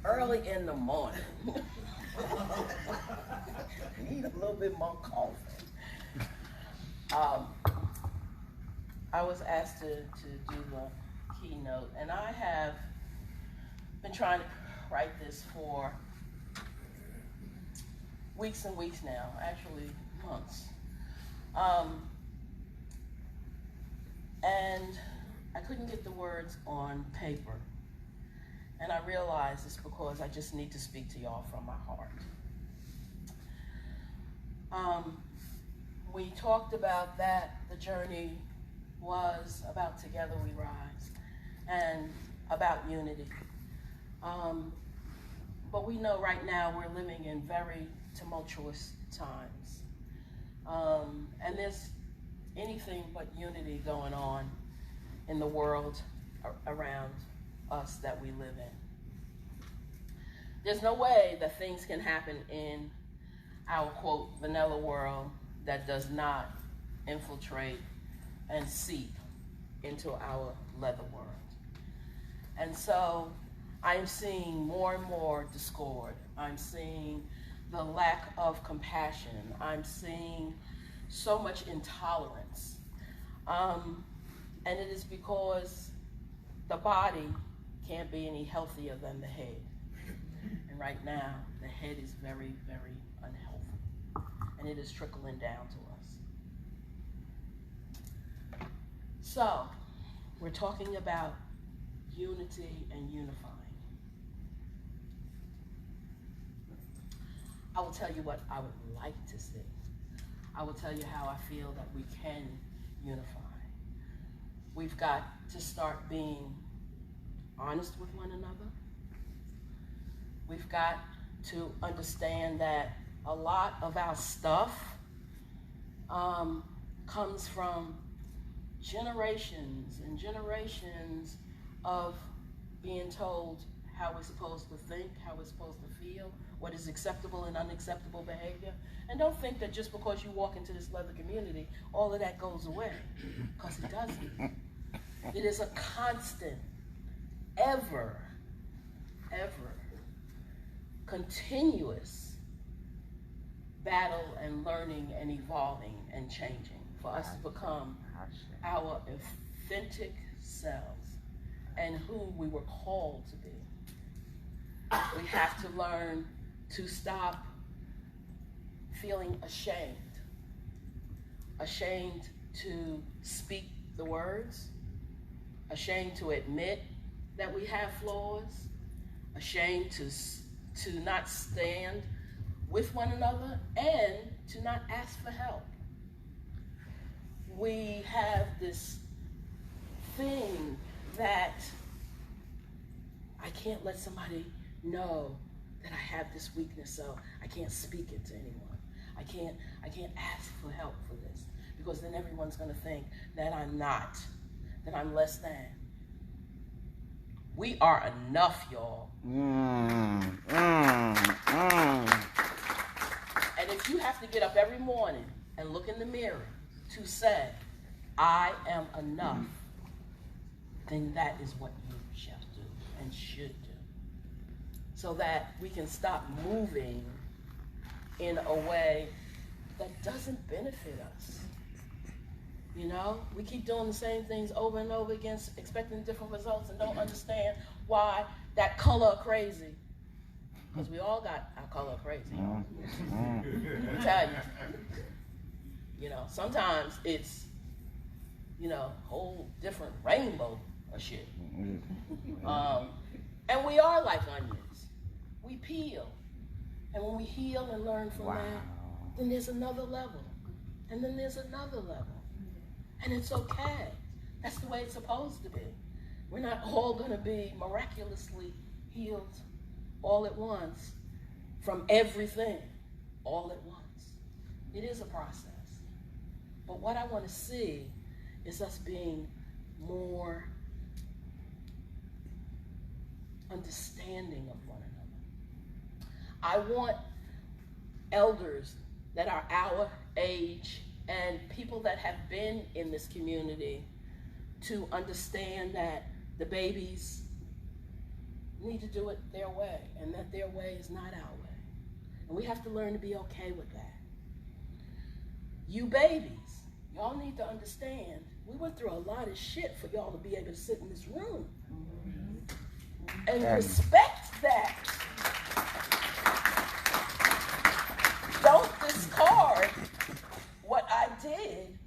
early in the morning. Need a little bit more coffee. I was asked to do the keynote, and I have been trying to write this for weeks and weeks now, actually months. And I couldn't get the words on paper. And I realized it's because I just need to speak to y'all from my heart. We talked about that the journey was about Together We Rise and about unity. But we know right now we're living in very tumultuous times. And there's anything but unity going on in the world around us that we live in. There's no way that things can happen in our, quote, vanilla world that does not infiltrate and seep into our leather world. And so I'm seeing more and more discord. I'm seeing the lack of compassion. I'm seeing so much intolerance. And it is because the body can't be any healthier than the head. And right now, the head is very, very unhealthy. And it is trickling down to us. So, we're talking about unity and unifying. I will tell you what I would like to see. I will tell you how I feel that we can unify. We've got to start being honest with one another. We've got to understand that a lot of our stuff comes from generations and generations of being told how we're supposed to think, how we're supposed to feel, what is acceptable and unacceptable behavior. And don't think that just because you walk into this leather community, all of that goes away, because it doesn't. It is a constant, ever continuous battle and learning and evolving and changing for us to become our authentic selves and who we were called to be. We have to learn to stop feeling ashamed to speak the words, ashamed to admit that we have flaws, ashamed to not stand with one another, and to not ask for help. We have this thing that I can't let somebody know that I have this weakness, so I can't speak it to anyone. I can't ask for help for this, because then everyone's gonna think that I'm not, that I'm less than. We are enough, y'all. And if you have to get up every morning and look in the mirror to say, I am enough, then that is what you shall do and should do. So that we can stop moving in a way that doesn't benefit us. You know, we keep doing the same things over and over again, expecting different results, and don't understand why that color crazy. Because we all got our color crazy. Let me tell you. You know, sometimes it's, you know, whole different rainbow of shit. And we are like onions. We peel. And when we heal and learn from that, then there's another level. And then there's another level. And it's okay. That's the way it's supposed to be. We're not all going to be miraculously healed all at once from everything all at once. It is a process. But what I want to see is us being more understanding of one another. I want elders that are our age and people that have been in this community to understand that the babies need to do it their way, and that their way is not our way. And we have to learn to be okay with that. You babies, y'all need to understand, we went through a lot of shit for y'all to be able to sit in this room. And respect that. Don't discard what I did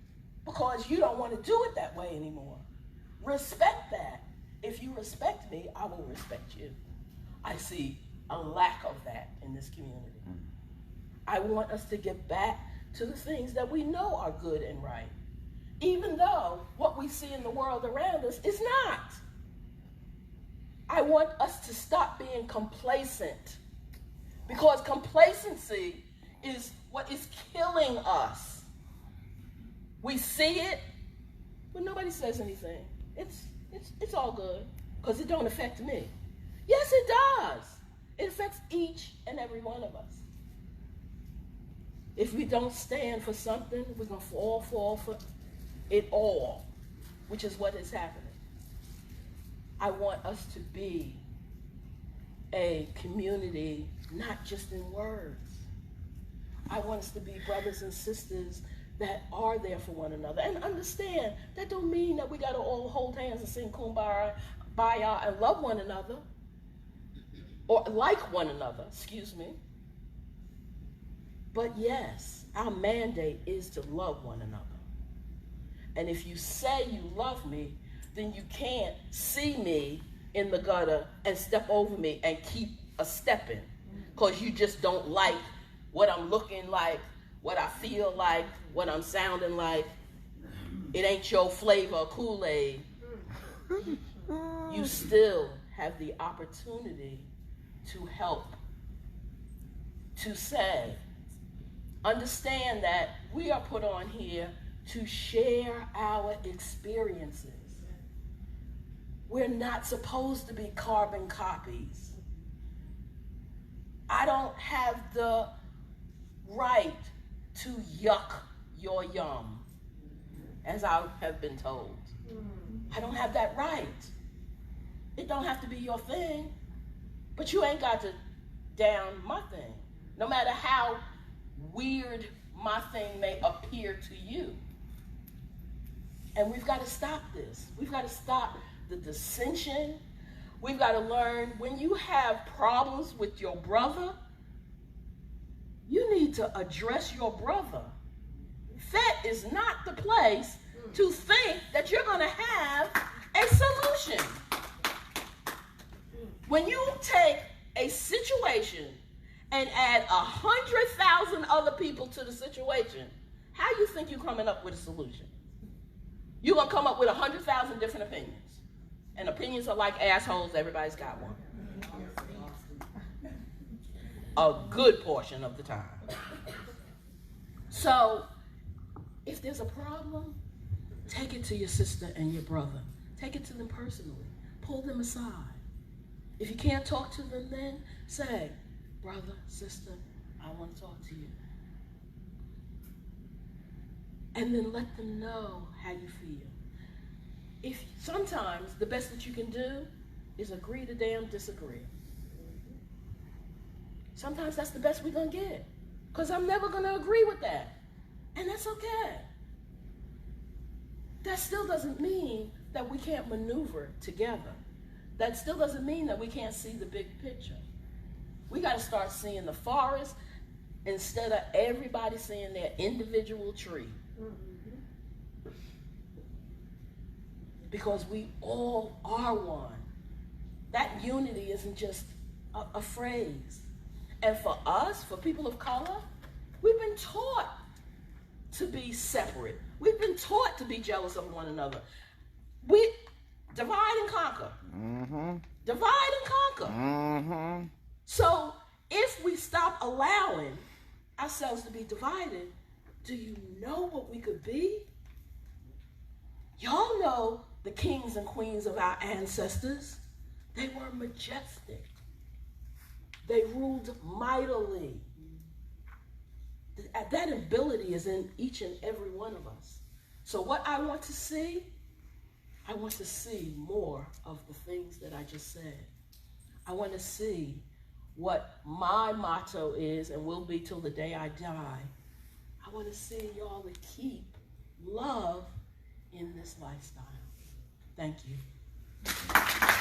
because you don't want to do it that way anymore. Respect that. If you respect me, I will respect you. I see a lack of that in this community. I want us to get back to the things that we know are good and right, even though what we see in the world around us is not. I want us to stop being complacent, because complacency is what is killing us. We see it, but nobody says anything. It's all good, because it don't affect me. Yes, it does. It affects each and every one of us. If we don't stand for something, we're going to fall for it all, which is what is happening. I want us to be a community, not just in words. I want us to be brothers and sisters that are there for one another. And understand, that don't mean that we got to all hold hands and sing Kumbaya and love one another, or like one another, excuse me. But yes, our mandate is to love one another. And if you say you love me, then you can't see me in the gutter and step over me and keep a stepping, because you just don't like what I'm looking like, what I feel like, what I'm sounding like. It ain't your flavor of Kool-Aid. You still have the opportunity to help, to say, understand that we are put on here to share our experiences. We're not supposed to be carbon copies. I don't have the right to yuck your yum, as I have been told. I don't have that right. It don't have to be your thing, but you ain't got to down my thing, no matter how weird my thing may appear to you. And we've got to stop this. We've got to stop the dissension. We've got to learn, when you have problems with your brother, you need to address your brother. That is not the place to think that you're going to have a solution. When you take a situation and add 100,000 other people to the situation, how you think you're coming up with a solution? You're going to come up with 100,000 different opinions. And opinions are like assholes. Everybody's got one. A good portion of the time. So, if there's a problem, take it to your sister and your brother. Take it to them personally. Pull them aside. If you can't talk to them, then say, brother, sister, I want to talk to you. And then let them know how you feel. If sometimes the best that you can do is agree to damn disagree. Sometimes that's the best we're going to get, because I'm never going to agree with that. And that's okay. That still doesn't mean that we can't maneuver together. That still doesn't mean that we can't see the big picture. We got to start seeing the forest instead of everybody seeing their individual tree. Because we all are one. That unity isn't just a phrase. And for us, for people of color, we've been taught to be separate. We've been taught to be jealous of one another. We divide and conquer. Divide and conquer. So if we stop allowing ourselves to be divided, do you know what we could be? Y'all know the kings and queens of our ancestors. They were majestic. They ruled mightily. That ability is in each and every one of us. So what I want to see more of the things that I just said. I want to see what my motto is and will be till the day I die. I want to see y'all to keep love in this lifestyle. Thank you.